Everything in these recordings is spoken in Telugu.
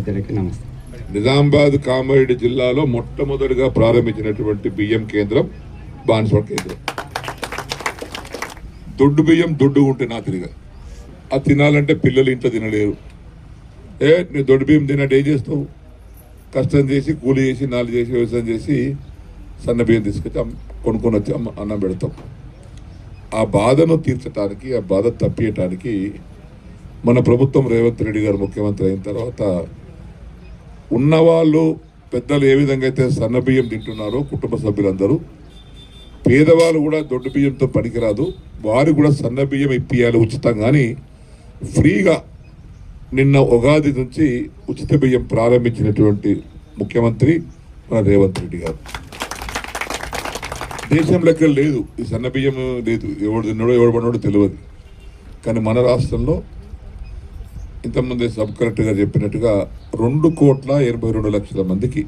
పెద్దలకి నమస్తే. నిజామాబాద్ కామారెడ్డి జిల్లాలో మొట్టమొదటిగా ప్రారంభించినటువంటి బియ్యం కేంద్రం బాన్స్వాడ కేంద్రం. దొడ్డు బియ్యం దొడ్డు ఉంటే నా తిరిగా అది తినాలంటే పిల్లలు ఇంట్లో తినలేరు. నీ దొడ్డు బియ్యం తిన్నట్టు ఏం చేస్తావు? కష్టం చేసి కూలి చేసి నాలుగు చేసి వ్యవసాయం చేసి సన్న బియ్యం తీసుకొచ్చి కొనుక్కొని వచ్చి అన్నం పెడతాం. ఆ బాధను తీర్చడానికి, ఆ బాధ తప్పియటానికి మన ప్రభుత్వం రేవంత్ రెడ్డి గారు ముఖ్యమంత్రి అయిన తర్వాత ఉన్నవాళ్ళు పెద్దలు ఏ విధంగా అయితే సన్న బియ్యం తింటున్నారో కుటుంబ సభ్యులందరూ, పేదవాళ్ళు కూడా దొడ్డు బియ్యంతో పనికిరాదు, వారు కూడా సన్న బియ్యం ఇప్పియాలి ఉచితంగాని ఫ్రీగా. నిన్న ఉగాది నుంచి ఉచిత బియ్యం ప్రారంభించినటువంటి ముఖ్యమంత్రి మన రేవంత్ రెడ్డి గారు. దేశంలో ఎక్కడ లేదు ఈ సన్న బియ్యం, లేదు. ఎవడు తిన్నాడో ఎవడు పడినాడో తెలియదు. కానీ మన రాష్ట్రంలో ఇంతకుముందే సబ్ కలెక్టర్ గారు చెప్పినట్టుగా 2,82,00,000 మందికి,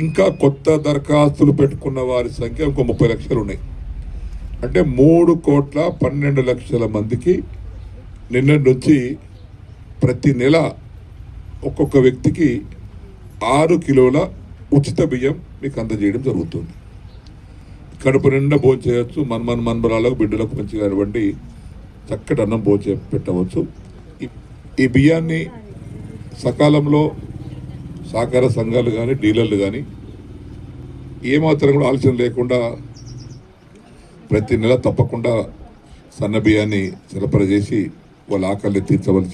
ఇంకా కొత్త దరఖాస్తులు పెట్టుకున్న వారి సంఖ్య ఇంకో 30 లక్షలు ఉన్నాయి. అంటే 3,12,00,000 మందికి నిన్నటి నుంచి ప్రతి నెల ఒక్కొక్క వ్యక్తికి 6 కిలోల ఉచిత బియ్యం మీకు అందజేయడం జరుగుతుంది. కడుపు నిండా భోజనం చేయవచ్చు. మన్మరాలకు బిడ్డలకు మంచిగా ఇవ్వండి, చక్కటి అన్నం భోజనం పెట్టవచ్చు. ఈ బియ్యాన్ని సకాలంలో సహకార సంఘాలు కానీ డీలర్లు కానీ ఏమాత్రం కూడా ఆలస్యం లేకుండా ప్రతి నెల తప్పకుండా సన్న బియ్యాన్ని సరఫరా చేసి వాళ్ళ ఆకలిని తీర్చవలసింది.